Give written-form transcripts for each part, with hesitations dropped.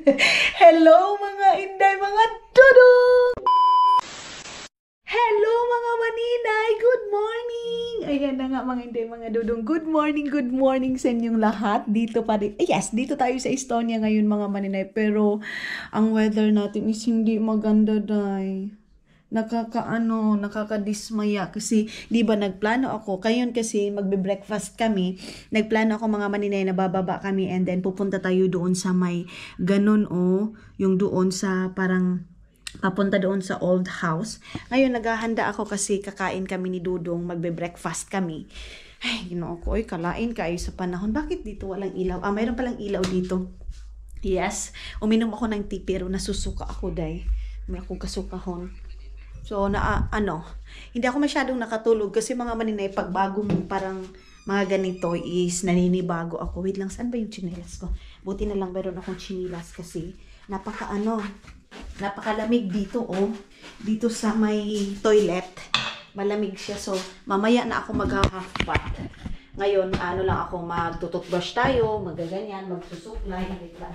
Hello mga inday, mga dudong! Hello mga maninay! Good morning! Ayan na nga mga inday, mga dudong. Good morning sa inyong lahat. Dito pa rin. Yes, dito tayo sa Estonia ngayon mga maninay. Pero ang weather natin is hindi maganda, day. Nakakadismaya kasi di ba nagplano ako kayon kasi magbe-breakfast kami, nagplano ako mga maninay na bababa kami and then pupunta tayo doon sa may ganun yung doon sa parang papunta doon sa old house. Ngayon naghahanda ako kasi kakain kami ni Dudong, magbe-breakfast kami. Ay, Ginoo ko, kalain kayo sa panahon. Bakit dito walang ilaw? Mayroon palang ilaw dito. Yes, uminom ako ng tea pero nasusuka ako, day. May akong kasukahon. So, hindi ako masyadong nakatulog kasi mga maninay, pag bagong parang mga ganito is naninibago ako. Wait lang, saan ba yung chinelas ko? Buti na lang meron akong chinelas kasi napakalamig dito, dito sa may toilet. Malamig siya. So, mamaya na ako mag-half bath. Ngayon, lang ako, magtututbrush tayo, magaganyan, magsusuklay, wait lang.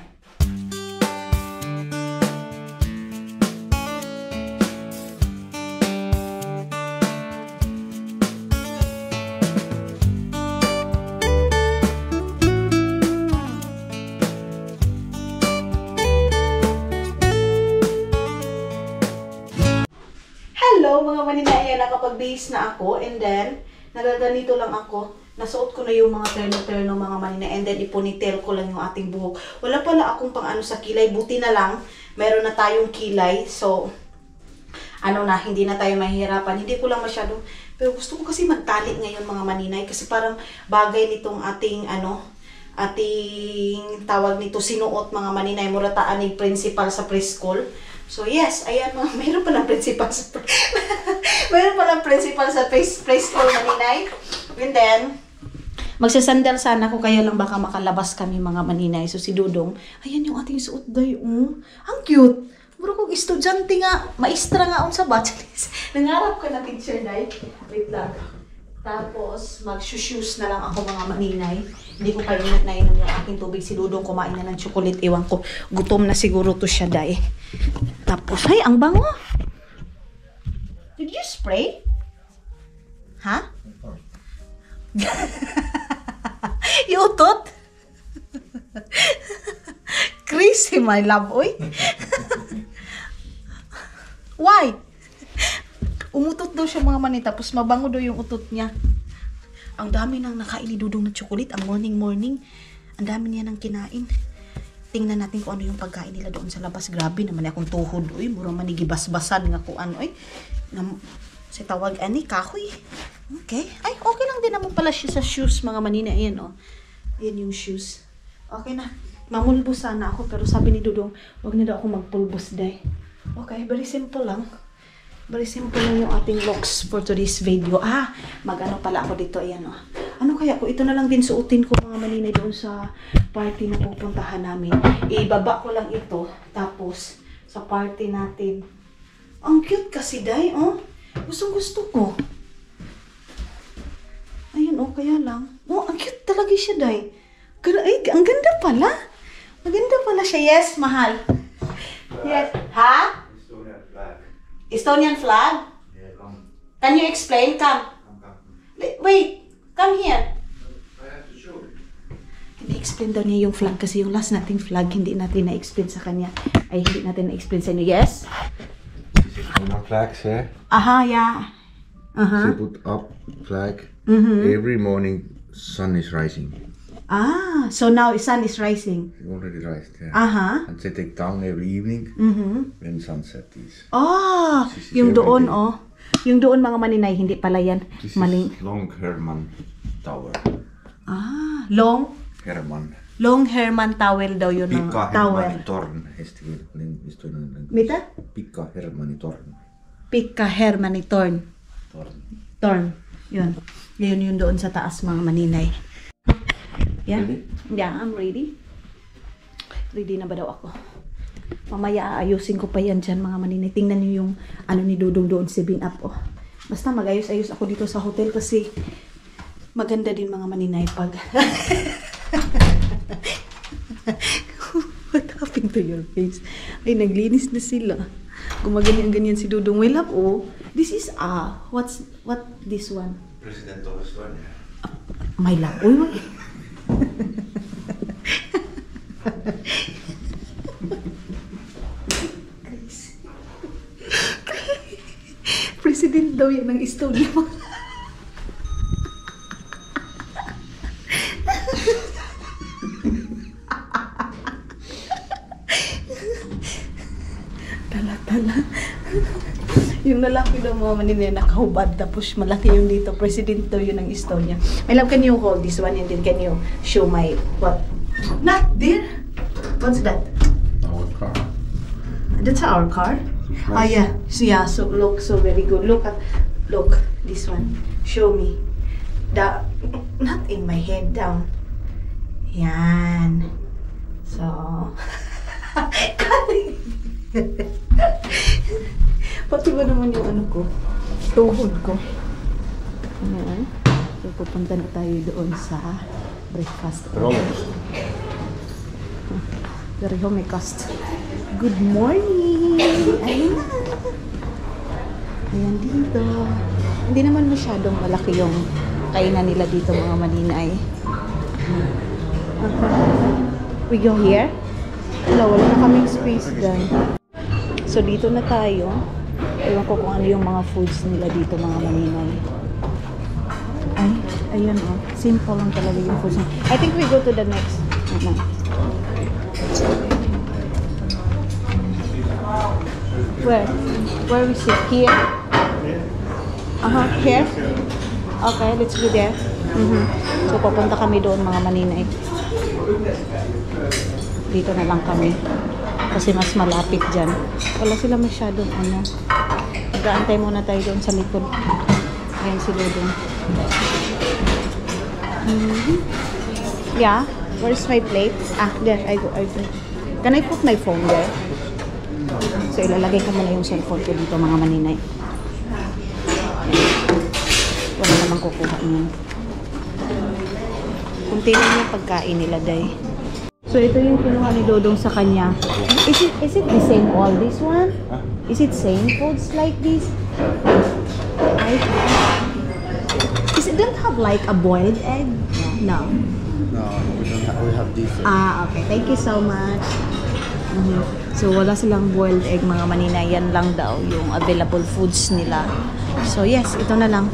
Hello mga maninay, nakapag-base na ako and then nagaganito lang ako. Nasuot ko na yung mga terno-terno mga maninay and then iponitel ko lang yung ating buhok. Wala pala akong pang sa kilay, buti na lang meron na tayong kilay. So hindi na tayo mahihirapan. Hindi ko lang masyadong, pero gusto ko kasi magtali ngayon mga maninay kasi parang bagay nitong ating tawag nito sinuot mga maninay, murataan ni principal sa preschool. So yes, ayan mga, mayroon palang principal sa preschool maninay. And then, magsasandal sana ko, kaya lang baka makalabas kami mga maninay. So si Dudong, ayan yung ating suot, day. Ang cute. Muro kong estudyante nga, maestra nga sa bachelor's. Nangarap ka na teacher, day. Wait lang. Tapos, mag-shoes na lang ako mga maninay. Hindi ko pa nainom yung aking tubig. Si Dudong kumain na ng chocolate. Iwan ko, gutom na siguro to siya, day. Tapos, ay, ang bango. Did you spray? Ha? Yung utot? Crazy, my love, oy. Why? Umutot daw siya mga mani, tapos mabango daw yung utot niya. Ang dami nang nakain ni Dudong na chocolate, ang morning. Ang dami niya nang kinain. Tingnan natin kung ano yung pagkain nila doon sa labas. Grabe naman akong tuhod, uy. Mura manigibas-basan nga kung ano, uy. Si tawag, kahoy. Okay. Ay, okay lang din naman pala siya sa shoes, mga manina. Ayan, Ayan yung shoes. Okay na. Mamulbos sana ako, pero sabi ni Dudong, huwag na daw ako magpulbos, day. Okay, very simple lang. Very simple lang yung ating looks for today's video. Mag-ano pala ako dito. Ayan, Ano kaya ko? Ito na lang din suotin ko mga maninay doon sa party na pupuntahan namin. Ibaba ko lang ito. Tapos, sa party natin. Ang cute kasi, day, Gustong-gusto ko. Ayan, kaya lang. Ang cute talaga siya, day. Ay, ang ganda pala. Maganda pala siya. Yes, mahal. Yes. Ha? Estonian flag? Yeah, come. Can you explain? Come. Wait. Come here. I have to show you. I-explain daw niya yung flag kasi yung last nating flag hindi natin na-explain sa kanya. Ay, hindi natin na-explain sa inyo. Yes? This is Mona flags, yeah? Yeah. They put up flag. Every morning sun is rising. So now sun is rising. It already rised, yeah. And they take down every evening when sunset is. This is Yung every doon, day. Yung doon mga maninay, hindi pala yan. This Maling. is Long Herman Tower. Long Herman. Tower daw yun ng tower. Mitä? Pikka Hermanitorn. Pikka Hermanitorn. Torn. Yun. Yun doon sa taas mga maninay. Yeah? Ready? Yeah, I'm ready. Ready na ba daw ako? Mamaya aayusin ko pa yan dyan mga maninay. Tingnan niyo yung ni Dudong doon, 7up. Basta mag-ayos-ayos ako dito sa hotel kasi maganda din mga maninay pag... What happened? Something to your face. Ay, naglinis na sila. Gumaganyan-ganyan si Dudong. My love, oh. This is, what this one? President of Australia. My love. Uy, President daw yan ng Estonia. Tala. Yung lalaki daw mga manila nakahubad tapos malaki yung dito. President daw yun ng Estonia. My love, can you hold this one and then can you show my what? Not there. What's that? Our car. That's our car. Nice. Oh yeah. So look, so very good. Look this one. Show me. Not in my head, down. Yan. So pati ba naman yung ano ko? Tuhod ko. Ayan. So pupunta na tayo doon sa breakfast. Very homecast. Good morning! Ayan na! Ayan dito. Hindi naman masyadong malaki yung kainan nila dito mga maninay. We go here? Wala na kaming space dyan. So dito na tayo. Ewan ko kung ano yung mga foods nila dito mga maninay. Ay, ayun oh. Simple lang talaga yung foods. I think we go to the next. Where we sit? Here? Here? Okay, let's go there. So papunta kami doon mga maninay. Dito na lang kami. Kasi mas malapit dyan. Wala sila masyadong ano. Mag-aantay muna tayo doon sa likod. Ayan si Dudong. Yeah? Where's my plate? There. I go. Can I put my phone there? So ilalagay ko muna yung cellphone ko dito mga maninay. Wala namang kukuha niyan. Kunti lang yung pagkain nila, day. So ito yung kinuha ni Dodong sa kanya. Is it the same all this one? Is it same foods like this? Is it don't have like a boiled egg? No. No, we have this. Okay. Thank you so much. So wala silang boiled egg mga manina. Yan lang daw yung available foods nila. So yes, ito na lang.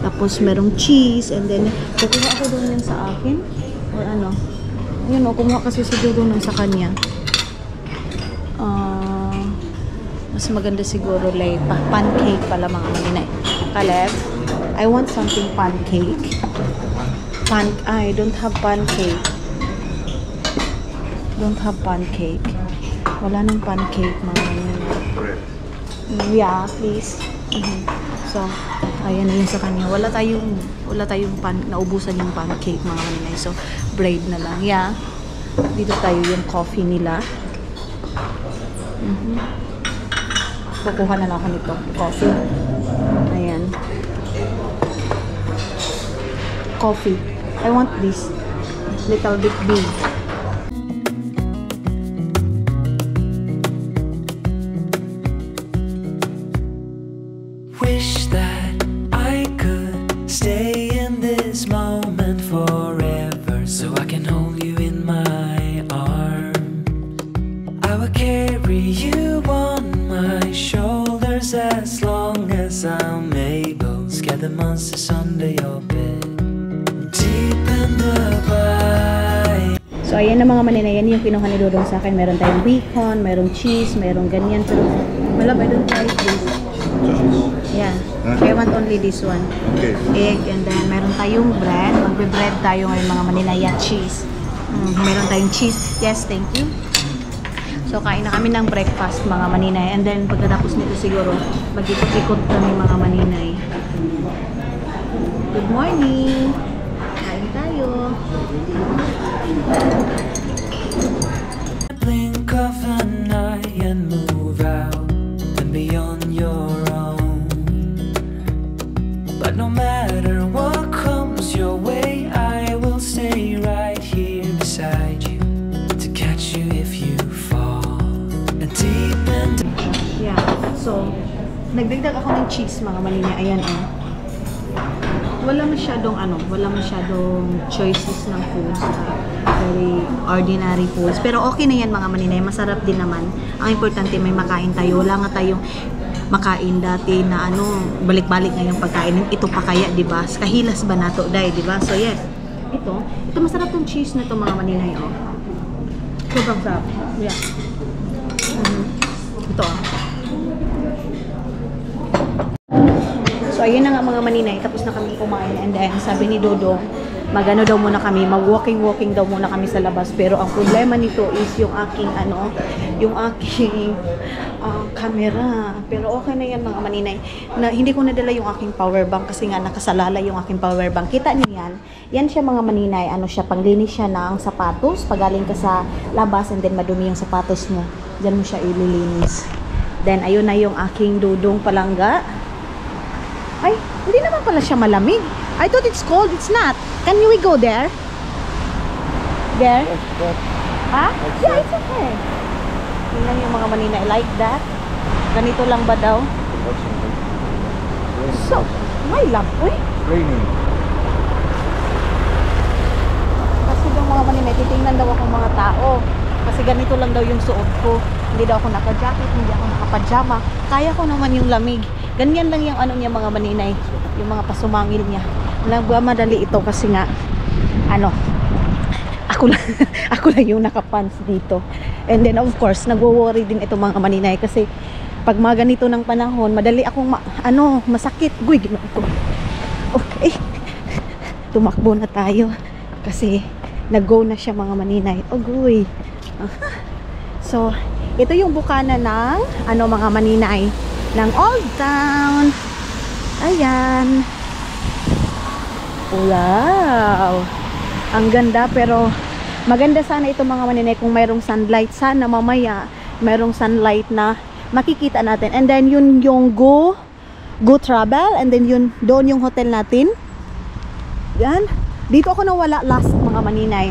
Tapos merong cheese and then kukuha ako doon yan sa akin or ano. Yun o, kumuha kasi si Dudong nung sa kanya. Mas maganda siguro like pancake pala mga maninay. Caleb, I want something pancake. I don't have pancake. Don't have pancake. Wala nang pancake mga maninay. Yeah, please. So, ayan na yun sa kanya. Wala tayong naubusan yung pancake mga maninay. So, bread na lang. Yeah. Dito tayo yung coffee nila. Kukuha na lang ako nito. Coffee. Ayan. Coffee. I want this. Little bit big. Wish that I could stay in this moment forever, so I can hold you in my arms. I will carry you on my shoulders as long as I'm able. Scare the monsters under your bed, deep in the bite. So, ayan na mga manina. Yan yung kinuha ni Dudong sa akin. Meron tayong bacon, merong cheese, merong ganyan. Pero, malab, I don't like this. Yeah. I want only this one. Okay. Egg, and then meron tayong bread. Magbe-bread tayo ngayon mga manina. Yeah, cheese. Meron tayong cheese. Yes, thank you. So, kain na kami ng breakfast mga maninay. And then, pagkatapos nito siguro, mag-ikot-ikot kami mga maninay. Good morning! Kain tayo! Blink of an eye and move out and beyond your own. But no matter what comes your way, I will stay right here beside you to catch you if you fall. So, nagdagdag ako ng cheese mga maninay. Ayan oh. Wala masyadong choices ng foods. Very ordinary foods. Pero okay na yan mga maninay. Masarap din naman. Ang importante may makain tayo. Wala nga tayong makain dati na balik-balik na yung pagkain. Ito pa kaya, di ba? Kahilas ba nato, day, di ba? So yes. Ito masarap tong cheese na to mga maninay oh. Sobrang sarap. Yeah. Ito oh. So, ayun na nga mga maninay, tapos na kami kumain and then sabi ni Dodong, magano daw muna kami, mag-walking daw muna kami sa labas. Pero ang problema nito is yung aking camera. Pero okay na yan mga maninay. Na, hindi ko nadala yung aking power bank kasi nga nakasalala yung aking power bank. Kita niyo yan? Yan siya mga maninay, panglinis siya ng sapatos. Pagaling ka sa labas and then madumi yung sapatos mo. Diyan mo siya ililinis. Then, ayun na yung aking Dodong palangga. Ay, hindi naman pala siya malamig. I thought it's cold. It's not. Can we go there? There? Ha? Yeah, it's okay. Tingnan yung mga maninay. Like that. Ganito lang ba daw? So, may lampoy. Raining. Kasi daw mga maninay, titingnan daw akong mga tao. Kasi ganito lang daw yung suot ko. Hindi daw ako naka-jacket, hindi ako naka-pajama. Kaya ko naman yung lamig. Ganyan lang yung niya mga maninay, yung mga pasumangil niya. Nagmamadali ito kasi nga ako lang yung naka-pants dito. And then of course, nagwo-worry din ito mga maninay kasi pag mga ganito ng panahon, madali akong masakit. Guy, ginawa ko. Okay. Tumakbo na tayo kasi nag-go na siya mga maninay. Oh, guy. So, ito yung bukana ng mga maninay ng Old Town. Ayan. Wow. Ang ganda, pero maganda sana ito mga maninay kung mayroong sunlight. Sana mamaya mayroong sunlight na makikita natin. And then yun yung go travel. And then yun, doon yung hotel natin. Yan. Dito ako nawala last mga maninay.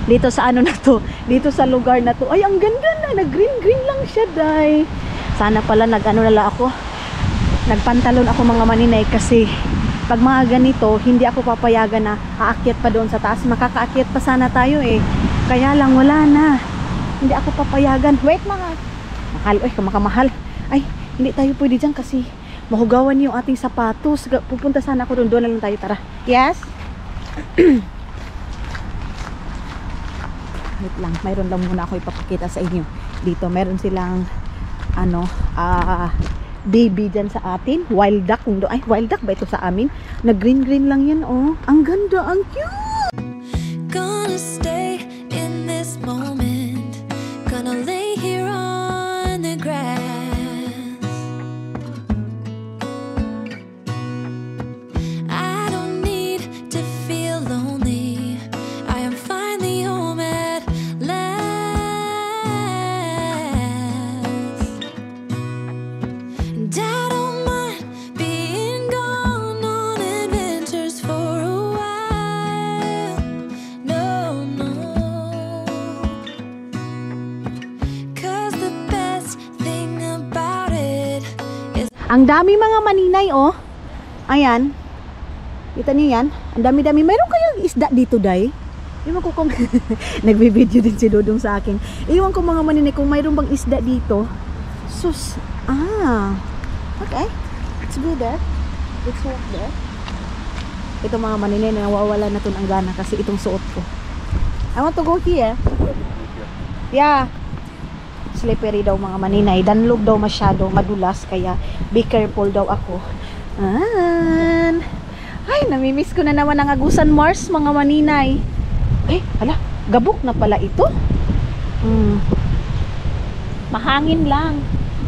Dito sa na to. Dito sa lugar na to. Ay, ang ganda na. Nag-green lang siya, day. Sana pala nagpantalon ako mga maninay kasi pag mga ganito, hindi ako papayagan na aakyat pa doon sa taas. Makakaakyat pa sana tayo eh. Kaya lang wala na. Hindi ako papayagan. Wait mga mahal. Uy, makamahal. Ay, hindi tayo pwede dyan kasi mahugawan yung ating sapatos. Pupunta sana ako doon. Doon na lang tayo. Tara. Yes? Wait lang. Mayroon lang muna ako ipapakita sa inyo. Dito, meron silang baby dyan sa atin. Wild duck. Ay, wild duck ba ito sa amin? Nag-green lang yan, oh. Ang ganda, ang cute! Gonna stay in this moment. Gonna lay here on the grass. I don't need to feel lonely. I am finally home at last. And I don't mind being gone on adventures for a while. No, no. 'Cause the best thing about it is Ang dami mga maninay, oh. Ayan. Kita niyo yan? Ang dami-dami. Mayroon kayong isda dito, day? Iwan ko kung nagbibideo din si Dodong sa akin. Iwan ko mga maninay kung mayroon bang isda dito. Sus. Okay. Let's go there. Let's walk there. Ito mga maninay, nawawala na itong ang gana kasi itong suot ko. I want to go here. Yeah. Slippery daw mga maninay. Danlog daw masyado, madulas. Kaya be careful daw ako. Ay, namimiss ko na naman ang Agusan Mars mga maninay. Ay, hala, gabok na pala ito. Mahangin lang.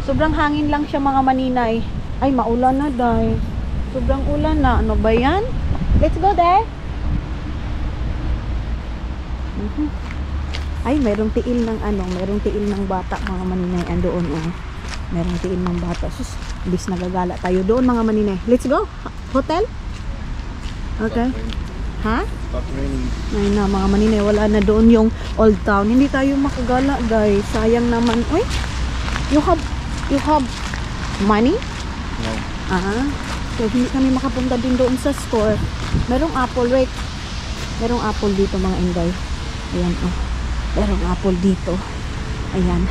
Sobrang hangin lang siya mga maninay. Ay, maulan na day. Sobrang ulan na. Ano ba yan? Let's go there. Ay, mayroong tiil ng bata mga maninay. Andoon, oh. Mayroong tiil ng bata. Sus, bis nagagala tayo doon mga maninay. Let's go. Hotel? Okay. Ha? Ay na mga maninay, wala na doon yung Old Town. Hindi tayo makagala guys. Sayang naman. Uy, You have money? No. So hindi kami makapunta din doon sa store. Merong apple, wait. Merong apple dito mga inday. Ayan, oh. Merong apple dito. Ayan.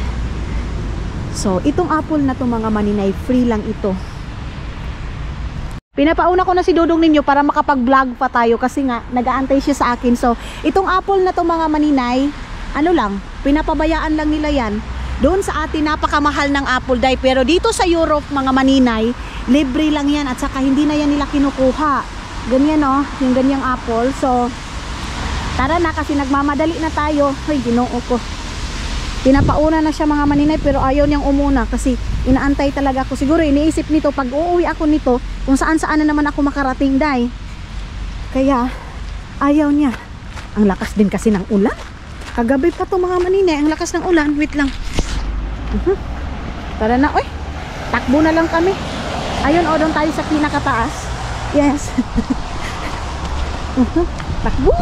So, itong apple na to mga maninay, free lang ito. Pinapauna ko na si Dudong ninyo para makapag-vlog pa tayo kasi nga nag-aantay siya sa akin. So, itong apple na to mga maninay, ano lang, pinapabayaan lang nila yan. Doon sa atin napakamahal ng apple dahil pero dito sa Europe mga maninay, libre lang yan at saka hindi na yan nila kinukuha. Ganyan oh, yung ganyang apple. So, tara na kasi nagmamadali na tayo. Ay, ginoo ko. Pinapauna na siya mga maninay pero ayaw niyang umuna kasi inaantay talaga ako. Siguro iniisip nito pag uuwi ako nito kung saan saan na naman ako makarating dai. Kaya ayaw niya. Ang lakas din kasi ng ulan. Kagabi pa to mga maninay, ang lakas ng ulan. Wait lang. Tara na, oy. Takbo na lang kami. Ayun, o doon tayo sa pinakataas. Yes. Takbo.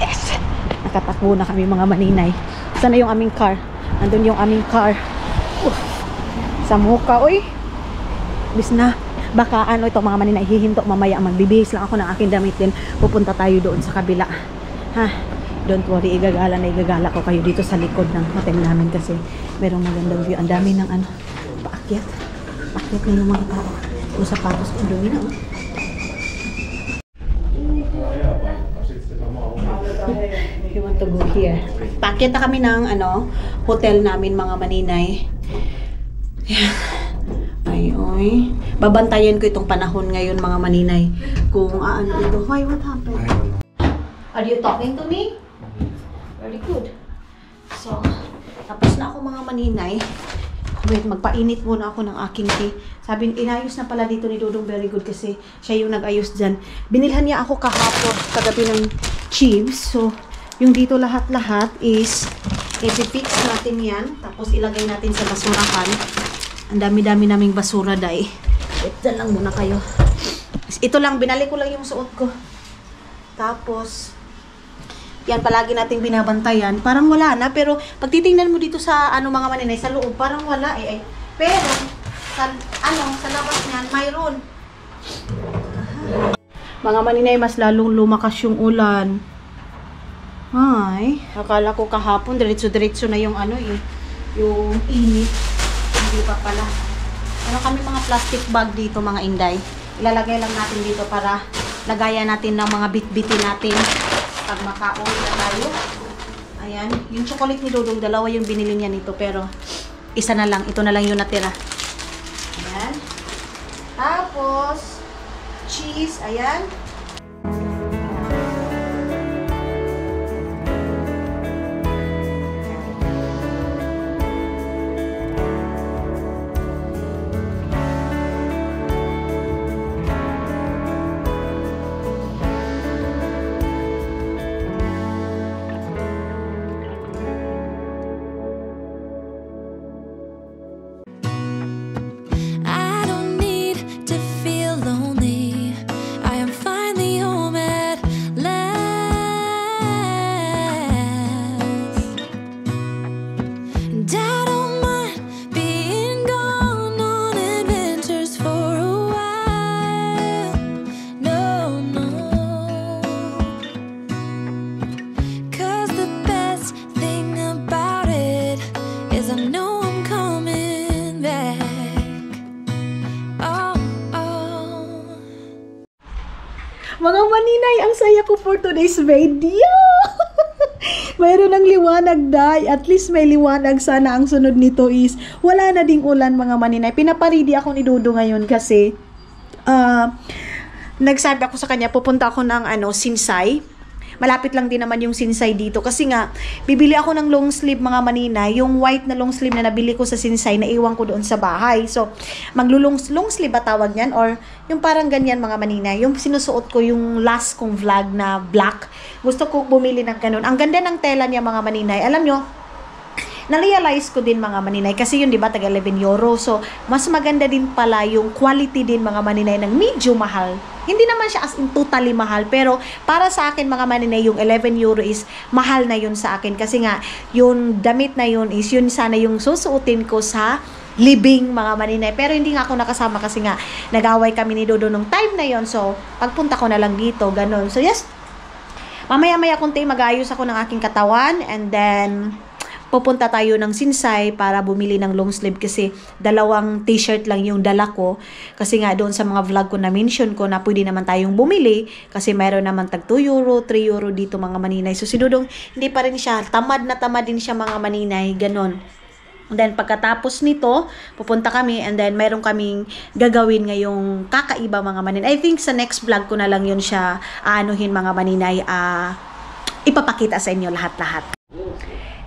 Yes. Nakatakbo na kami mga maninay. Sana yung aming car? Nandun yung aming car. Sa muka, oy. Bis na. Baka ano ito mga maninay, hihinto mamaya. Magbibihis lang ako ng aking damit din. Pupunta tayo doon sa kabila. Ha? Don't worry, igagala ko kayo dito sa likod ng hotel namin kasi merong magandang view. Ang dami ng ano, paakyat. Paakyat na yung mga tao. Yung sapatos ko, dumi na. You want to go here? Paakyat na kami ng ano, hotel namin mga maninay. Yan. Ay, oy. Babantayan ko itong panahon ngayon mga maninay. Kung ano ito. Why, what happened? Are you talking to me? Very good. So, tapos na ako mga maninay. Wait, magpainit muna ako ng aking tea. Sabi, inayos na pala dito ni Dudong, very good kasi siya yung nag-ayos dyan. Binilhan niya ako kahapon, kagabi ng chips. So, yung dito lahat-lahat is i-fix natin yan. Tapos ilagay natin sa basurahan. Ang dami-dami naming basura, day. Wait, dyan lang muna kayo. Ito lang, binalik ko lang yung suot ko. Tapos, yan, palagi nating binabantayan. Parang wala na, pero pag titingnan mo dito sa ano mga maninay, sa loob, parang wala eh. Pero, sa labas niyan, mayroon. Mga maninay, mas lalong lumakas yung ulan. Ay, akala ko kahapon, diretso-diretso na yung ano eh, yung init. Hindi pa pala. Ano kami mga plastic bag dito mga inday. Ilalagay lang natin dito para lagayan natin ng mga bit-bitin natin. Pag makauwi na tayo. Ayan. Yung chocolate ni Dudong, dalawa yung binili niya nito. Pero, isa na lang. Ito na lang yung natira. Ayan. Tapos, cheese. Ayan. I don't need to feel lonely. I am finally home at last. And I don't mind being gone on adventures for a while. No, no. 'Cause the best thing about it is I know I'm coming back. Oh, oh. Mga maninay, ang saya ko for today's video. Mayroon ng liwanag, day. At least may liwanag. Sana ang sunod nito is wala na ding ulan mga maninay. Pinaparidi ako ni Dodo ngayon kasi nagsabi ako sa kanya, pupunta ako ng Sinsay. Malapit lang din naman yung Sinsay dito. Kasi nga, bibili ako ng long sleeve mga maninay. Yung white na long sleeve na nabili ko sa Sinsay, naiwan ko doon sa bahay. So, long sleeve ba tawag yan? Or yung parang ganyan mga maninay. Yung sinusuot ko yung last kong vlog na black. Gusto ko bumili ng ganun. Ang ganda ng tela niya mga maninay. Alam nyo, na-realize ko din mga maninay, kasi yun, di ba, taga 11 euro. So, mas maganda din pala yung quality din mga maninay ng medyo mahal. Hindi naman siya as in totally mahal, pero para sa akin mga maninay, yung 11 euro is mahal na yun sa akin. Kasi nga, yung damit na yun is yun sana yung susuotin ko sa living mga maninay. Pero hindi nga ako nakasama kasi nga nag-away kami ni Dodo nung time na yon. So, pagpunta ko na lang dito, ganun. So, yes, mamaya-maya kunti mag-ayos ako ng aking katawan and then pupunta tayo ng Sinsay para bumili ng long sleeve kasi 2 t-shirt lang yung dala ko. Kasi nga doon sa mga vlog ko na mention ko na pwede naman tayong bumili kasi mayroon naman tag 2 euro, 3 euro dito mga maninay. So, si Dodong hindi pa rin siya, tamad na tamad din siya mga maninay, ganun. And then, pagkatapos nito, pupunta kami and then, mayroon kaming gagawin ngayong kakaiba mga maninay. I think sa next vlog ko na lang yun siya aanuhin mga maninay. Ipapakita sa inyo lahat-lahat.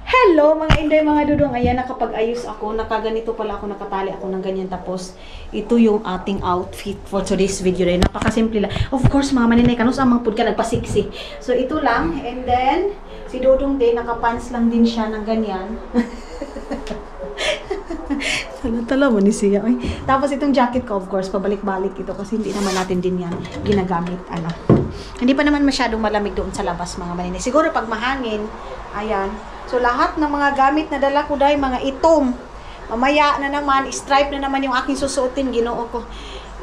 Hello mga inday, mga dudong. Ayan, nakapag-ayos ako. Nakaganito pala ako, nakatali ako ng ganyan. Tapos, ito yung ating outfit for today's video rin. Napakasimple lang. Of course, mga maninay, kanus amang pud ka nagpasiksi. So, ito lang. And then, si Dodong din, nakapants lang din siya ng ganyan. Tala mo ni siya. Ay. Tapos itong jacket ko, of course, pabalik-balik ito kasi hindi naman natin din yan ginagamit. Hindi pa naman masyadong malamig doon sa labas mga maninay. Siguro pag mahangin, ayan. So lahat ng mga gamit na dala ko dahil mga itom. Mamaya na naman, stripe na naman yung aking susuotin, ginoo ko.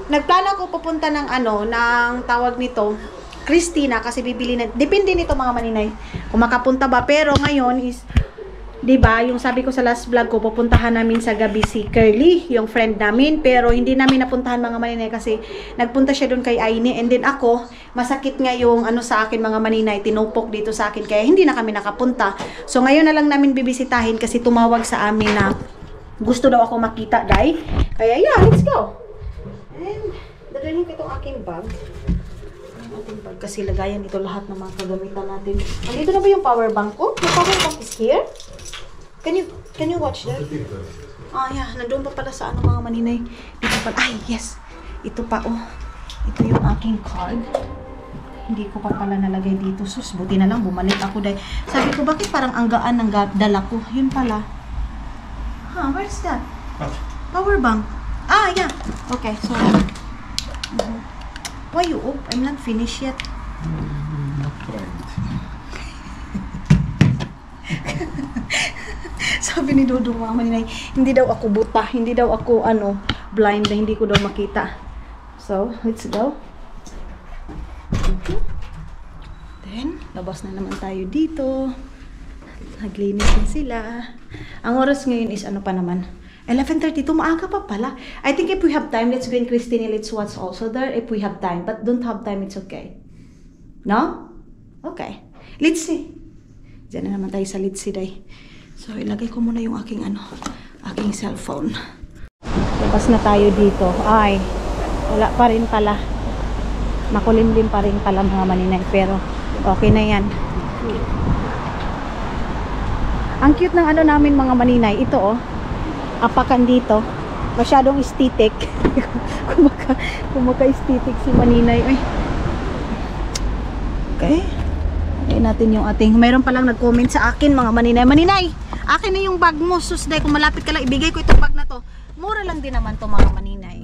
Nagplano ako pupunta ng ng tawag nito, Christina, kasi bibili na, depende nito mga maninay, kung makapunta ba. Pero ngayon is, diba, yung sabi ko sa last vlog ko, pupuntahan namin sa gabi si Curly, yung friend namin, pero hindi namin napuntahan mga maninay kasi nagpunta siya doon kay Aine, and then ako, masakit nga yung sa akin mga maninay, tinupok dito sa akin, kaya hindi na kami nakapunta. So ngayon na lang namin bibisitahin kasi tumawag sa amin na gusto daw ako makita, day. Kaya yeah, let's go. And dadalhin ko itong aking bag. Ating bag kasi lagayan ito lahat ng mga kagamitan natin. Andito na ba yung power bank ko? Yung power bank is here? Can you watch that? Yeah, nandoon pa pala sa mga maninay. Dito pa, yes. Ito pa, ito yung aking card. Hindi ko pa pala nalagay dito. Sus, buti na lang, bumalik ako dahil. Sabi ko, bakit parang ang gaan ng dala ko? Yun pala. Where's that? Power bank. Yeah. Okay, so. Why you up? I'm not finished yet. Not quite. Sabi ni Dodong mga maninay, hindi daw ako buta, hindi daw ako blind na hindi ko daw makita. So, let's go. Then, labas na naman tayo dito. Naglinis na sila. Ang oras ngayon is pa naman? 11:32, maaga pa pala. I think if we have time, let's go in Christine, let's watch also there if we have time. But don't have time, it's okay. No? Okay. Let's see. Diyan na naman tayo sa Let's see, day. So, ilagay ko muna yung aking aking cellphone. Labas na tayo dito. Ay, wala pa rin pala. Makulimlim pa rin pala mga maninay. Pero, okay na yan. Ang cute ng namin mga maninay. Ito, apakan dito. Masyadong aesthetic. Kumaka-aesthetic si maninay. Ay. Okay. Ayan natin yung ating. Mayroon palang nag-comment sa akin mga maninay. Maninay! Akin na yung bag mo, susday. Kung malapit ka lang, ibigay ko itong bag na to. Mura lang din naman to mga maninay.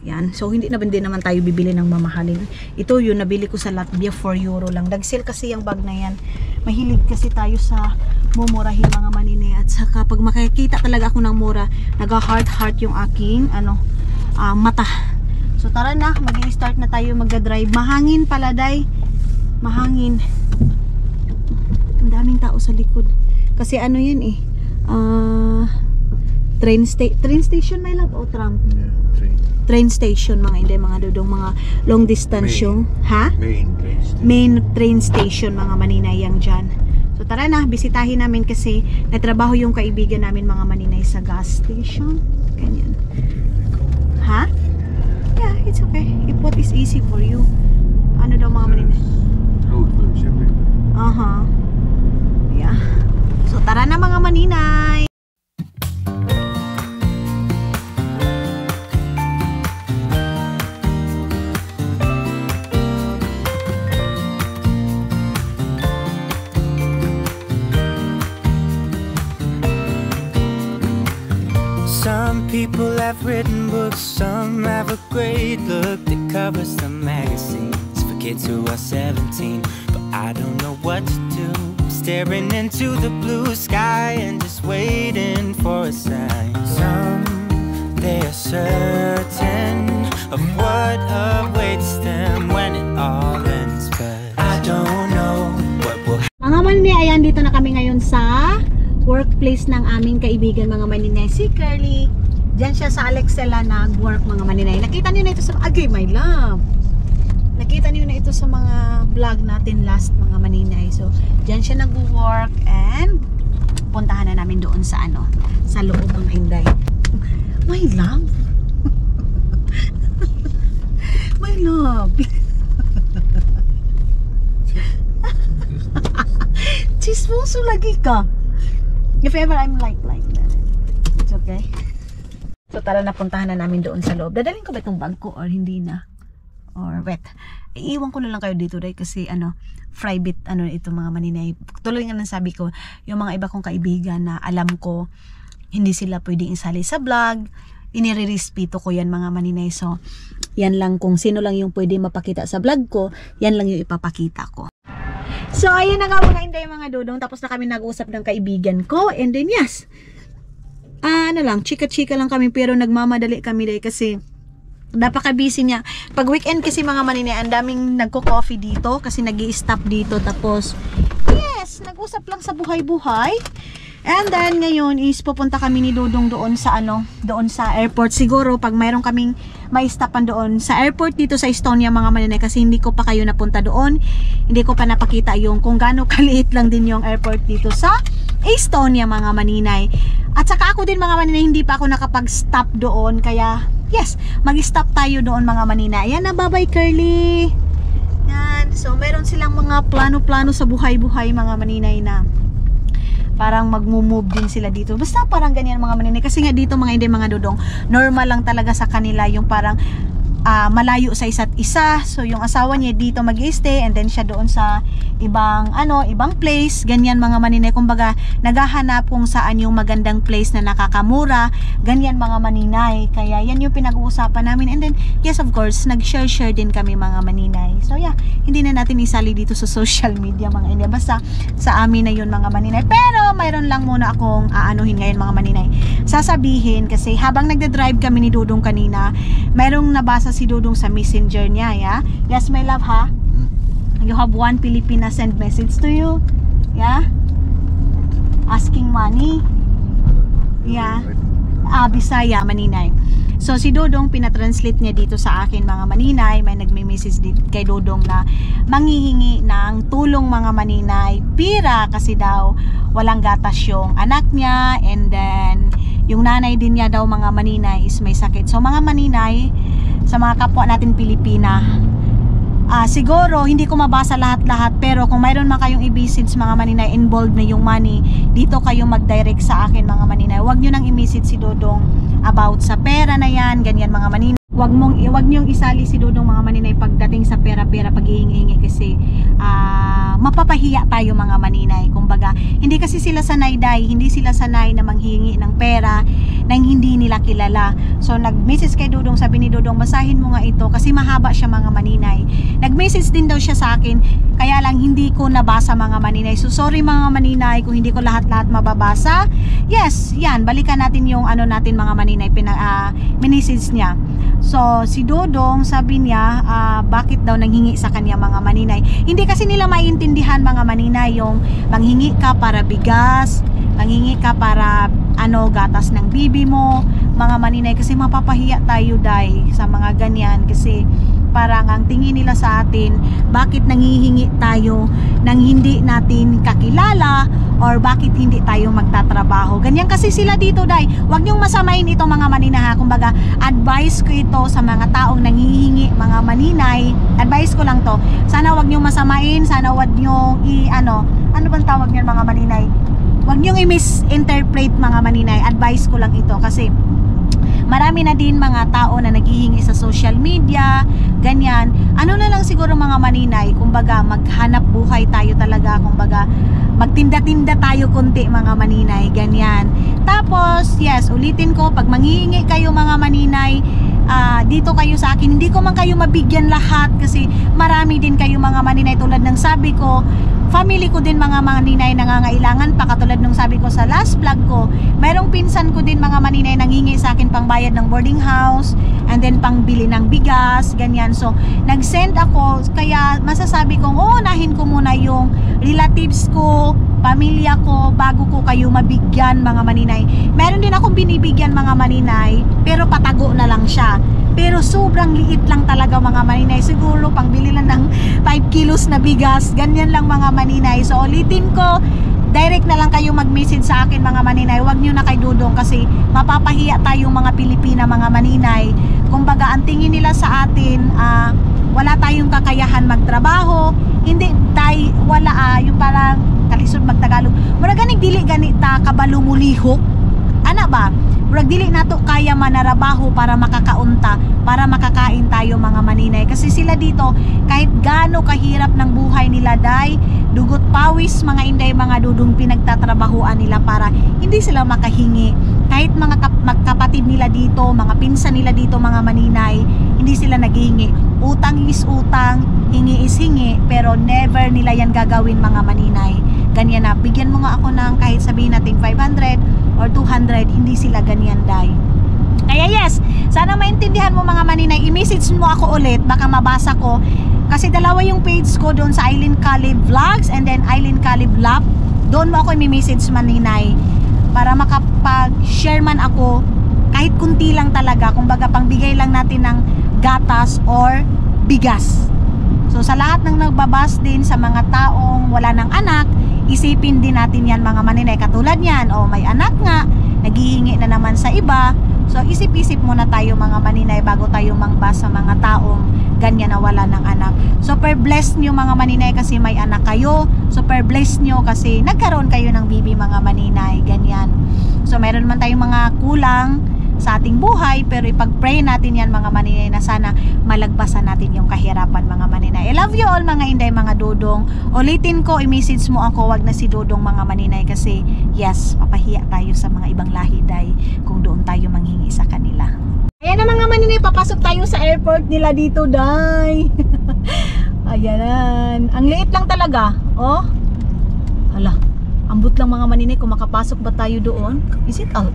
Yan. So, hindi na din naman tayo bibili ng mamahalin. Ito yung nabili ko sa Latvia, 4 euro lang. Nag-sale kasi yung bag na yan. Mahilig kasi tayo sa mumurahin mga maninay. At saka, pag makikita talaga ako ng mura, nag-heart-heart yung aking, mata. So, tara na. Mag-i-start na tayo mag-drive. Mahangin pala, day. Mahangin. Ang daming tao sa likod. Kasi yan train station may lang o tram? Yeah, Train station mga hindi, mga dudong, mga long distance yung main train station mga maninay yang dyan. So tara na, bisitahin namin kasi natrabaho yung kaibigan namin mga maninay sa gas station. Ganyan. Yeah, it's okay. If what is easy for you. Ano daw mga maninay? Roadworks everywhere. Yeah. So tara na mga maninay. have written books, some have a great look that covers the magazines for kids who are 17. But I don't know what to do, staring into the blue sky and just waiting for a sign. Some, they are certain of what awaits them when it all ends, but I don't know what will happen. Mga manini, ayan, dito na kami ngayon sa workplace ng aming kaibigan mga maninay, si Curly. Diyan siya sa Alexela nag-work mga maninay. Nakita niyo na ito sa my love. Nakita niyo na ito sa mga vlog natin last mga maninay. So, diyan siya nag-work and puntahan na namin doon sa sa loob ng Inday. My love. My love. Chismoso lagi ka. If ever I'm like that, it's okay. So tara na, puntahan na namin doon sa loob. Dadalhin ko ba itong bag ko or hindi na? Or wet? Iiwan ko na lang kayo dito dahil kasi private ito mga maninay. Tuloy nga nang sabi ko, yung mga iba kong kaibigan na alam ko hindi sila pwedeng isali sa vlog, inirerespeto ko yan mga maninay. So yan lang, kung sino lang yung pwede mapakita sa vlog ko, yan lang yung ipapakita ko. So, ayun na nga muna Inday mga dudong. Tapos na kami nag-usap ng kaibigan ko. And then, yes. Chika-chika lang kami. Pero nagmamadali kami dahil kasi napaka-busy niya. Pag weekend kasi mga maninay, ang daming nagko-coffee dito. Kasi nag-i-stop dito. Tapos, yes, nag-usap lang sa buhay-buhay. And then, ngayon is pupunta kami ni Dudong doon sa doon sa airport. Siguro, pag mayroon kaming mai-stopan doon sa airport dito sa Estonia mga maninay, kasi hindi ko pa kayo napunta doon. Hindi ko pa napakita yung kung gaano kaliit lang din yung airport dito sa Estonia mga maninay. At saka ako din mga maninay, hindi pa ako nakapag-stop doon. Kaya, yes, mag-stop tayo doon mga maninay. Ayan na, bye-bye Curly. Yan. So, meron silang mga plano-plano sa buhay-buhay mga maninay na parang mag-move din sila dito. Basta parang ganyan mga maninay. Kasi nga dito mga hindi mga dudong, normal lang talaga sa kanila yung parang malayo sa isa't isa. So yung asawa niya dito mag-i-stay and then siya doon sa ibang ibang place. Ganyan mga maninay. Kumbaga naghahanap kung saan yung magandang place na nakakamura. Ganyan mga maninay. Kaya yan yung pinag-uusapan namin. And then yes, of course, nag-share din kami mga maninay. So yeah, hindi na natin isali dito sa social media mga India. Basta sa amin na yun mga maninay. Pero mayroon lang muna akong aanuhin ngayon mga maninay. Sasabihin kasi habang nagde-drive kami ni Dudong kanina, mayroong nabasa si Dudong sa messenger niya, yeah? Yes, my love, ha? You have one Filipina send message to you, yeah? Asking money, yeah? Bisaya, maninay. So, si Dudong, pinatranslate niya dito sa akin, mga maninay. May nagme-message kay Dudong na manghihingi ng tulong mga maninay. Pira, kasi daw, walang gatas yung anak niya. And then, yung nanay din niya daw mga maninay is may sakit. So, mga maninay, sa mga kapwa natin Pilipina, siguro hindi ko mabasa lahat-lahat, pero kung mayroon man kayong i-message mga maninay, involved na yung money, dito kayo mag-direct sa akin mga maninay. Huwag nyo nang i-message si Dudong about sa pera na yan, ganyan mga maninay. Huwag nyong isali si Dudong mga maninay pagdating sa pera-pera, pag-iingi-ingi, kasi mapapahiya tayo mga maninay. Kumbaga, hindi kasi sila sanay hindi sila sanay na manghingi ng pera nang hindi nila kilala. So nag-message kay Dudong, sabi ni Dudong, basahin mo nga ito kasi mahaba siya mga maninay. Nag-message din daw siya sa akin, kaya lang hindi ko nabasa mga maninay. So sorry mga maninay kung hindi ko lahat-lahat mababasa. Yes, yan, balikan natin yung natin mga maninay, message niya. So si Dudong, sabi niya bakit daw nanghingi sa kanya mga maninay. Hindi kasi nila maintindihan mga maninay yung manghingi ka para bigas, manghingi ka para gatas ng bibi mo mga maninay, kasi mapapahiya tayo sa mga ganyan, kasi parang ang tingin nila sa atin, bakit nanghihingi tayo nang hindi natin kakilala, or bakit hindi tayo magtatrabaho. Ganyan kasi sila dito Huwag niyong masamain ito mga maninay ha. Kumbaga, advice ko ito sa mga taong nanghihingi mga maninay. Advice ko lang to. Sana huwag niyong masamain, sana huwag niyong ano bang tawag niyan mga maninay? Huwag niyong i-misinterpret mga maninay. Advice ko lang ito kasi marami na din mga tao na naghihingi sa social media, ganyan. Ano na lang siguro mga maninay, kumbaga maghanap buhay tayo talaga, kumbaga magtinda-tinda tayo konti mga maninay, ganyan. Tapos, yes, ulitin ko, pag manghihingi kayo mga maninay, dito kayo sa akin, hindi ko man kayo mabigyan lahat kasi marami din kayo mga maninay, tulad ng sabi ko, family ko din mga maninay nangangailangan pa, katulad nung sabi ko sa last vlog ko, mayroong pinsan ko din mga maninay nanghingi sa akin pang bayad ng boarding house and then pang bili ng bigas, ganyan. So nag-send ako, kaya masasabi kong unahin ko muna yung relatives ko, pamilya ko, bago ko kayo mabigyan mga maninay. Meron din akong binibigyan mga maninay, pero patago na lang siya. Pero sobrang liit lang talaga mga maninay. Siguro pangbili lang ng 5 kilos na bigas. Ganyan lang mga maninay. So ulitin ko, direct na lang kayo mag-message sa akin mga maninay. Huwag nyo na kay Dudong kasi mapapahiya tayong mga Pilipina mga maninay. Kumbaga ang tingin nila sa atin, wala tayong kakayahan magtrabaho. Hindi tayo, wala yung parang kalisod magtagalog. Mura ganig dili ganita kabalumulihok. Ana ba? Murag dili nato kaya manarabaho para makakaunta, para makakain tayo mga maninay. Kasi sila dito, kahit gaano kahirap ng buhay nila, day, dugot pawis mga inday, mga Dudong, pinagtatrabahuan nila para hindi sila makahingi. Kahit mga kapatid nila dito, mga pinsan nila dito mga maninay, hindi sila naghihingi. Utang is utang, hingi is hingi, pero never nila yan gagawin mga maninay. Ganyan na, bigyan mo nga ako ng kahit sabihin natin 500 or 200, hindi sila ganyan, day. Kaya yes, sana maintindihan mo mga maninay, i-message mo ako ulit, baka mabasa ko. Kasi dalawa yung page ko doon sa Eileen Calib Vlogs and then Eileen Calib Lab. Doon mo ako i-message maninay para makapag-share man ako kahit kunti lang talaga, kumbaga pangbigay lang natin ng gatas or bigas. So sa lahat ng nagbabas din sa mga taong wala ng anak, isipin din natin yan mga maninay. Katulad yan, may anak nga, naghihingi na naman sa iba. So isip-isip muna tayo mga maninay bago tayo mangbas sa mga taong ganyan na wala ng anak. Super blessed nyo mga maninay kasi may anak kayo. Super blessed nyo kasi nagkaroon kayo ng bibi mga maninay, ganyan. So meron man tayong mga kulang sa ating buhay, pero ipag-pray natin yan mga maninay na sana malagpasan natin yung kahirapan mga maninay. I love you all mga inday, mga Dudong. Ulitin ko, i-message mo ako, wag na si Dudong mga maninay kasi yes, mapahiya tayo sa mga ibang lahi, day, kung doon tayo manghingi sa kanila. Ayan na mga maninay, papasok tayo sa airport nila dito, day. Ayan, ang liit lang talaga. Hala, ambot lang mga maninay kung makapasok ba tayo doon. Is it out?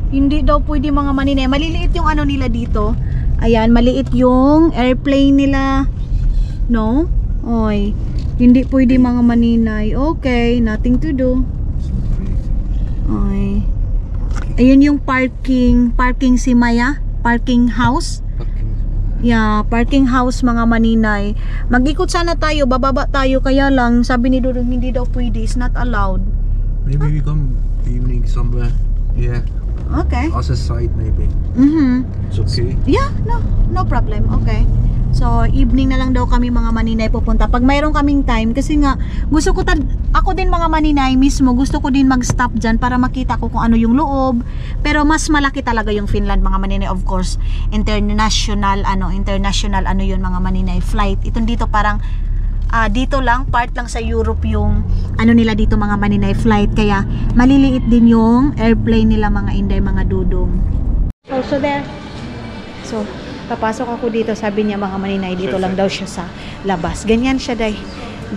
Hindi daw pwede mga maninay. Maliliit yung ano nila dito. Ayan, maliit yung airplane nila. No? Oy, hindi pwede mga maninay. Okay, nothing to do. Oy. Ayun yung parking si Maya. Parking house. Yeah, parking house mga maninay. Mag-ikot sana tayo, bababa tayo, kaya lang sabi ni Dudong hindi daw pwede, it's not allowed. Maybe we come evening somewhere. Yeah. Okay. As a side maybe. It's okay. Yeah, no problem. Okay. So, evening na lang daw kami mga maninay pupunta. Pag mayroon kaming time, kasi nga, gusto ko ako din mga maninay mismo, gusto ko din mag-stop dyan para makita ko kung ano yung loob. Pero mas malaki talaga yung Finland mga maninay, of course. International yun mga maninay, flight. Itong dito parang, dito lang, part lang sa Europe yung ano nila dito mga maninay, flight. Kaya, maliliit din yung airplane nila mga inday, mga Dudong. So there. So, papasok ako dito, sabi niya mga maninay, dito lang daw siya sa labas. Ganyan siya, day.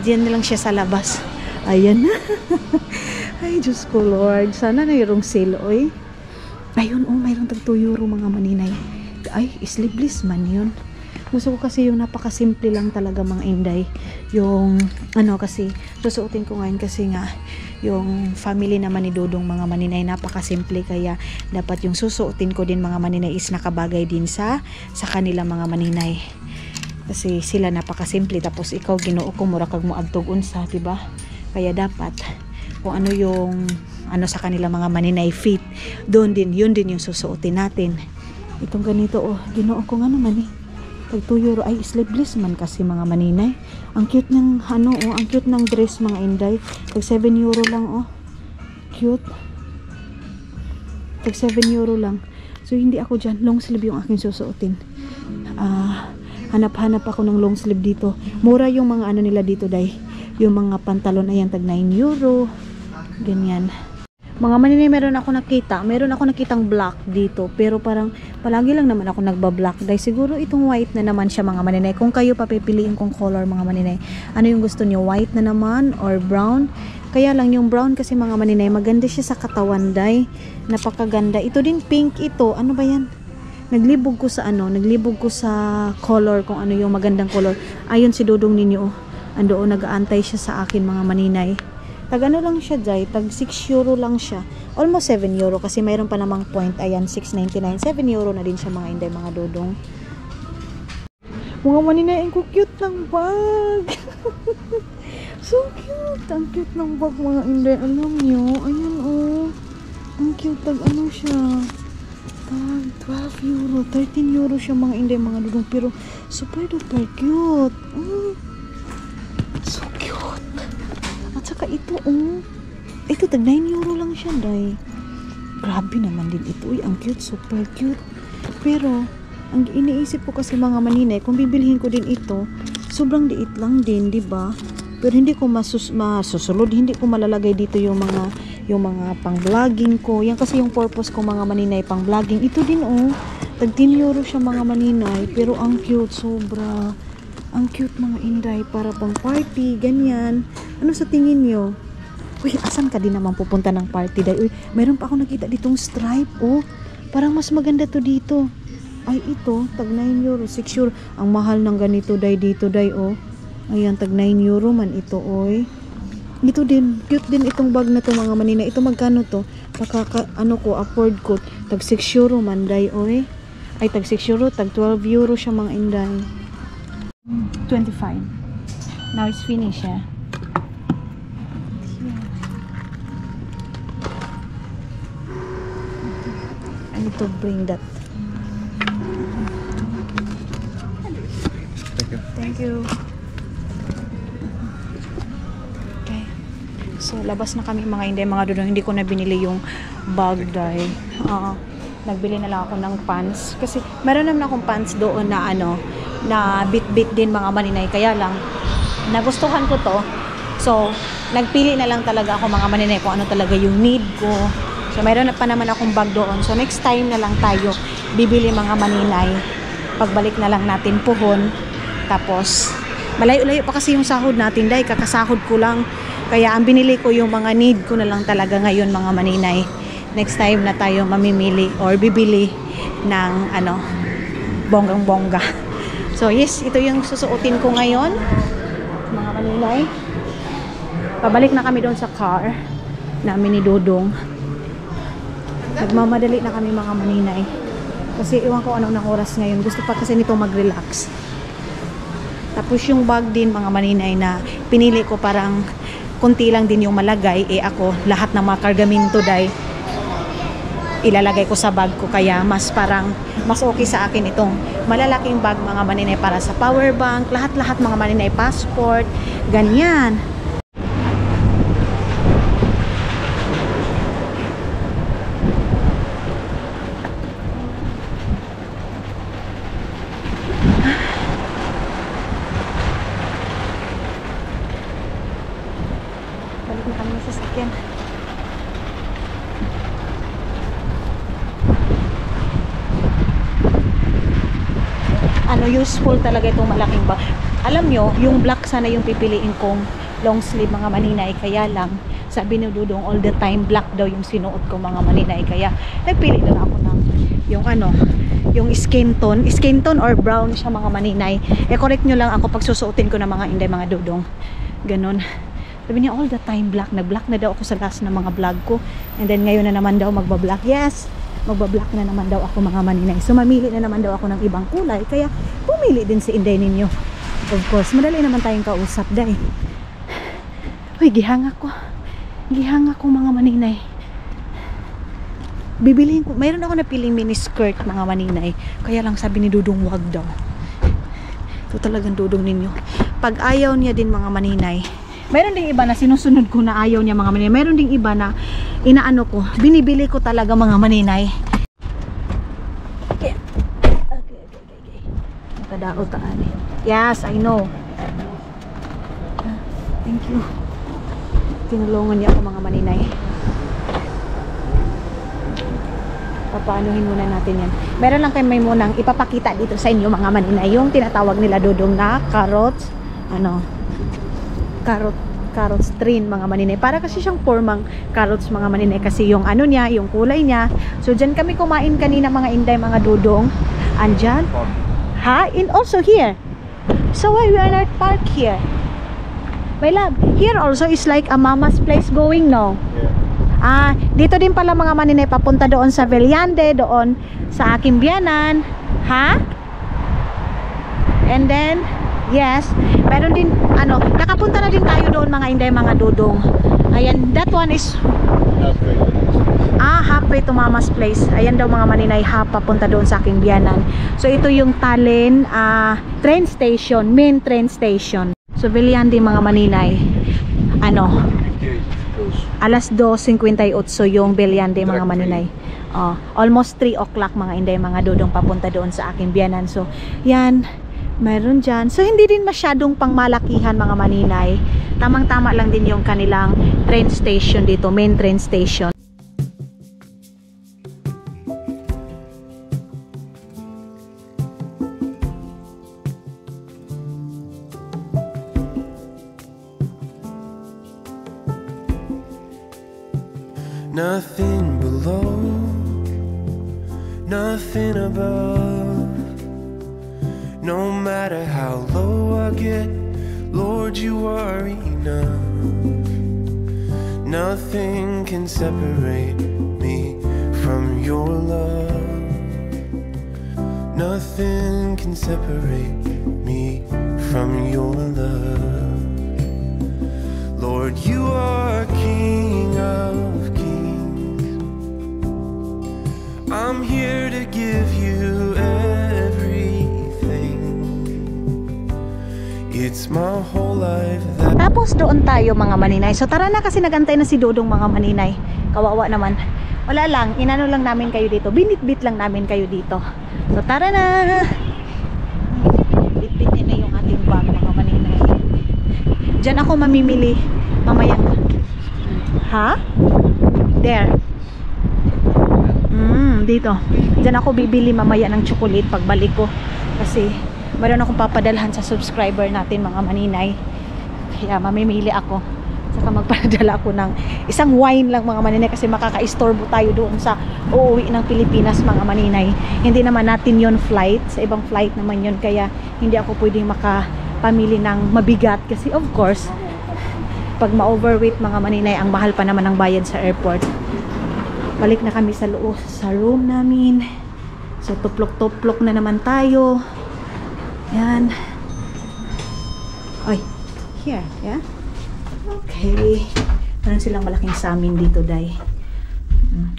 Diyan lang siya sa labas. Ayan na. Ay, Diyos ko Lord. Sana na yung sale, oy. Ayun, mayroong tag 2 euro mga maninay. Ay, sleeveless man yun. Gusto ko kasi yung napakasimple lang talaga mga inday. Yung, kasi, susuotin ko ngayon kasi nga, yung family naman ni Dudong mga maninay, napakasimple. Kaya, dapat yung susuotin ko din mga maninay is nakabagay din sa kanila mga maninay. Kasi sila napakasimple. Tapos, ikaw ginoo ko, mura kag mo agtog unsa, diba? Kaya, dapat, kung ano yung, sa kanila mga maninay fit, yun din yung susuotin natin. Itong ganito, ginoo ko nga naman tag 2 euro, ay sleeveless man kasi mga maninay. Ang cute ng ang cute ng dress mga inday. Tag 7 euro lang, cute. Tag 7 euro lang. So hindi ako dyan, long sleeve yung aking susuotin. Hanap-hanap ako ng long sleeve dito. Mura yung mga ano nila dito, day. Yung mga pantalon, ayan, tag 9 euro. Ganyan. Mga maninay, meron ako nakitang black dito. Pero parang, palagi lang naman ako nagba-black. Dahil siguro itong white na naman siya, mga maninay. Kung kayo papipiliin kong color, mga maninay, ano yung gusto niyo? White na naman or brown? Kaya lang yung brown kasi, mga maninay, maganda siya sa katawan, day. Napakaganda. Ito din pink ito. Ano ba yan? Naglibog ko sa color, kung ano yung magandang color. Ayun si Dudong ninyo. Andoon, nag-aantay siya sa akin, mga maninay. Tag ano lang siya, Jai, tag 6 euro lang siya. Almost 7 euro kasi mayroon pa namang point. Ayan, 6.99. 7 euro na din siya, mga Inday, mga Dudong. Mga maninay, ang cute ng bag. So cute. Ang cute ng bag, mga Inday. Alam nyo, ayan oh. Ang cute, tag ano siya. Tag 12 euro. 13 euro siya, mga Inday, mga Dudong. Pero super duper cute. So cute. At saka ito, ito, tag 9 euro lang siya, day. Grabe naman din ito. Uy, ang cute, super cute. Pero, ang iniisip ko kasi, mga maninay, kung bibilhin ko din ito, sobrang liit lang din, di ba? Pero hindi ko masusunod, hindi ko malalagay dito yung mga pang-vlogging ko. Yan kasi yung purpose ko, mga maninay, pang-vlogging. Ito din, tag 10 euro siya, mga maninay. Pero ang cute, sobra. Ang cute, mga Inday, para pang party, ganyan. Ano sa tingin nyo? Uy, asan ka din naman pupunta ng party, day? Uy, mayroon pa ako nakita ditong stripe, Parang mas maganda to dito. Ay, ito, tag 9 euro, 6 euro. Ang mahal ng ganito, day, dito, day, Ayan, tag 9 euro man ito, oy. Ito din, cute din itong bag na to, mga manina. Ito magkano to? Afford ko. Tag 6 euro man, day, oy. Ay, tag 6 euro, tag 12 euro siya, mga Inday. 25. Now it's finished, I need to bring that. Thank you. Okay. So, labas na kami, mga Inday, mga Dudong. Hindi ko na binili yung bag dahil nagbili na lang ako ng pants. Kasi meron naman akong pants doon na na bit-bit din, mga maninay. Kaya lang, nagustuhan ko to. So, nagpili na lang talaga ako, mga maninay, kung ano talaga yung need ko. So, mayroon pa naman akong bag doon. So, next time na lang tayo bibili, mga maninay. Pagbalik na lang natin Puhon. Tapos, malayo-layo pa kasi yung sahod natin, dahil kakasahod ko lang. Kaya, ang binili ko yung mga need ko na lang talaga ngayon, mga maninay. Next time na tayo mamimili or bibili ng bonggang-bongga. So, yes, ito yung susuotin ko ngayon, mga maninay. Pabalik na kami doon sa car namin ni Dudong. Nagmamadali na kami, mga maninay. Kasi iwan ko anong oras ngayon. Gusto pa kasi nito mag-relax. Tapos yung bag din, mga maninay, na pinili ko parang konti lang din yung malagay. Ako, lahat ng mga kargamento dahil ilalagay ko sa bag ko. Kaya mas okay sa akin itong malalaking bag, mga maninay, para sa power bank. Lahat-lahat, mga maninay, passport, ganyan. Balik na kami sa sasakyan. Useful talaga itong malaking bag. Alam nyo, yung black sana yung pipiliin kong long sleeve, mga maninay. Kaya lang, sabi ni Dudong, all the time black daw yung sinuot ko, mga maninay. Kaya nagpili na ako ng yung skin tone or brown siya, mga maninay. Correct nyo lang ako pag susuotin ko ng mga Inday, mga Dudong. Ganon. Sabi niya, all the time black. Nag-black na daw ako sa last ng mga vlog ko. And then ngayon na naman daw magba-black. Yes, magba-black na naman daw ako, mga maninay. So mamili na naman daw ako ng ibang kulay. Kaya pumili din si Inday ninyo. Of course, madali naman tayong kausap, day. Uy, gihanga ko, mga maninay. Bibilihin ko. Mayroon ako napiling mini skirt, mga maninay. Kaya lang sabi ni Dudong, wag daw. Ito talagang Dudong ninyo. Pag ayaw niya din, mga maninay, mayroon ding iba na sinusunod ko na ayaw niya, mga maninay. Mayroon ding iba na inaano ko, binibili ko talaga, mga maninay. daot ani. Yes, I know. Thank you. Tinulungan niya ako mga maninay. Papaanuhin muna natin yan. Meron lang kayo may munang ipapakita dito sa inyo mga maninay. Yung tinatawag nila dudong na carrots. Carrots tree mga maninay. Para kasi siyang formang carrots mga maninay. Kasi yung ano niya, yung kulay niya. So dyan kami kumain kanina mga inday, mga dudong. Andyan. Ha? And also here. So why we are not park here? My love, here also is like a mama's place going now. Dito din pala mga maninay papunta doon sa Veliande, doon sa aking biyanan. Ha? And then, yes, meron din, nakapunta na din tayo doon mga inday, mga dudong. Ayan, that one is halfway to mama's place. Ayan daw mga maninay, papunta doon sa aking biyanan. So ito yung Tallinn train station, main train station. So Veliande mga maninay, alas 2:58 yung Veliande mga maninay. Almost 3 o'clock mga inday, mga dudong papunta doon sa aking biyanan. So yan, mayroon dyan. So hindi din masyadong pangmalakihan mga maninay. Tamang-tama lang din yung kanilang train station dito, main train station. Nothing below, nothing above. No matter how low I get, Lord, you are enough. Nothing can separate me from your love. Nothing can separate me from your love. Lord, you are King of kings. I'm here to give you everything. It's my whole life that... Tapos doon tayo mga maninay. So tara na kasi nagantay na si Dudong mga maninay. Kawawa naman. Wala lang, inano lang namin kayo dito. Binitbit lang namin kayo dito. So tara na. Bitbitin na yung ating bag mga maninay. Diyan ako mamimili mamaya. Ha? There. Dito. Diyan ako bibili mamaya ng chocolate pagbalik ko. Kasi meron akong papadalhan sa subscriber natin mga maninay. Kaya mamimili ako. Saka magpadala ako ng isang wine lang mga maninay. Kasi makaka-istorbo tayo doon sa uuwi ng Pilipinas mga maninay. Hindi naman natin yon flight. Sa ibang flight naman yon. Kaya hindi ako pwedeng makapamili ng mabigat. Kasi of course, pag ma-overweight mga maninay, ang mahal pa naman ang bayad sa airport. Balik na kami sa loob, sa room namin. So tuplok-tuplok na naman tayo. Yan. Oy, here, yeah. Okay. Meron silang malaking samin dito, day.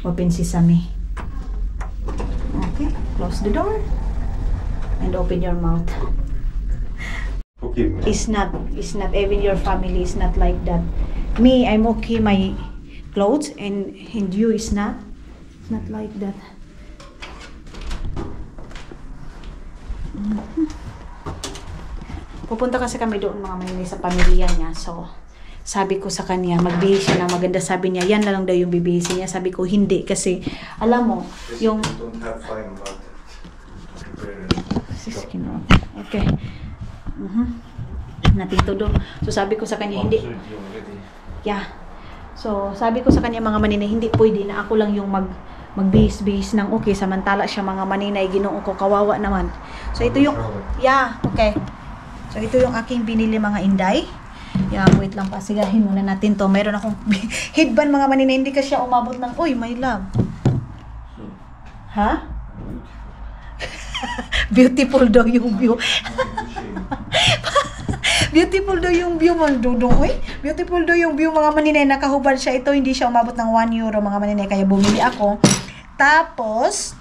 Open sesame. Okay, close the door. And open your mouth. Forgive me. It's not even your family is not like that. Me, I'm okay, my clothes, and you is not like that. Pupunta kasi kami doon mga maninay sa pamilya niya. So sabi ko sa kanya, magbihis siya ng maganda. Sabi niya, yan na lang daw yung bibihisin niya. Sabi ko, hindi. Kasi alam mo, yung Don't have fine about okay. Natito doon. So sabi ko sa kanya, hindi. Yeah. So, sabi ko sa kanya mga maninay, hindi pwede na ako lang yung magbihis-bihis ng okay, samantala siya mga maninay, Ginoo ko, kawawa naman. So, ito yung, yeah, okay. So, ito yung aking binili mga inday. Yeah, wait lang, pasigahin muna natin to. Meron akong headband mga maninay, hindi ka siya umabot ng, uy, my love. Ha? Beautiful daw yung view. Beautiful daw yung view mga dudong. Uy, beautiful daw yung view mga maninay. Nakahubad siya. Ito hindi siya umabot ng 1 euro mga maninay. Kaya bumili ako. Tapos,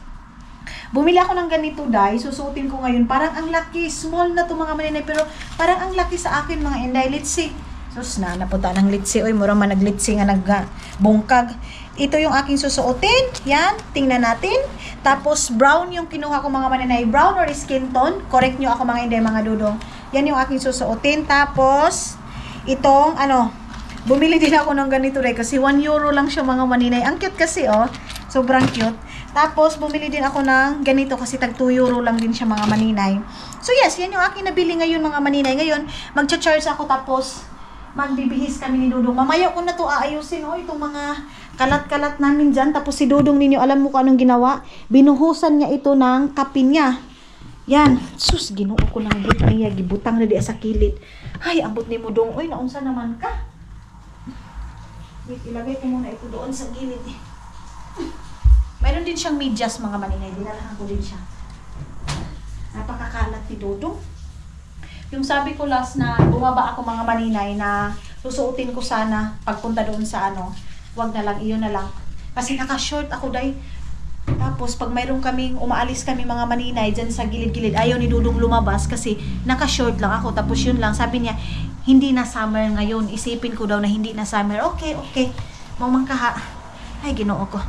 bumili ako ng ganito dahil susutin ko ngayon. Parang ang laki. Small na to mga maninay. Pero parang ang laki sa akin mga inday. Let's see. Sus na, napunta ng litsi. Uy, mura man naglitsi nga nagbungkag. Ito yung aking susuotin. Yan, tingnan natin. Tapos, brown yung kinuha ko mga maninay. Brown or skin tone. Correct nyo ako mga hindi, mga dudong. Yan yung aking susuotin. Tapos, itong, bumili din ako ng ganito rin. Kasi 1 euro lang siya mga maninay. Ang cute kasi, oh. Sobrang cute. Tapos, bumili din ako ng ganito kasi tag 2 euro lang din siya mga maninay. So, yes, yan yung aking nabili ngayon mga maninay. Ngayon, magcha-charge ako tapos magbibihis kami ni Dudong. Mamaya ko na to aayusin, oh, itong mga kalat-kalat namin dyan. Tapos si Dudong ninyo, alam mo kung anong ginawa? Binuhusan niya ito ng kapin niya. Yan. Sus, ginuo ko ng but niya. Gibutang na di sa kilid. Ay, ambot ni mo dong. Uy, naunsa naman ka? Wait, ilagay ko muna ito doon sa gilid. Mayroon din siyang medyas mga maninay. Dinalahan ko din siya. Napakakalat ni Dudong. Yung sabi ko last na bumaba ako mga maninay na susuotin ko sana pagpunta doon sa wag na lang, iyon na lang. Kasi naka-short ako day. Tapos pag mayroon kaming, umaalis kami mga maninay dyan sa gilid-gilid, ayaw ni Dudong lumabas kasi naka-short lang ako. Tapos yun lang, sabi niya, hindi na summer ngayon. Isipin ko daw na hindi na summer. Okay. Mamang kaha. Ay, ginoo ko.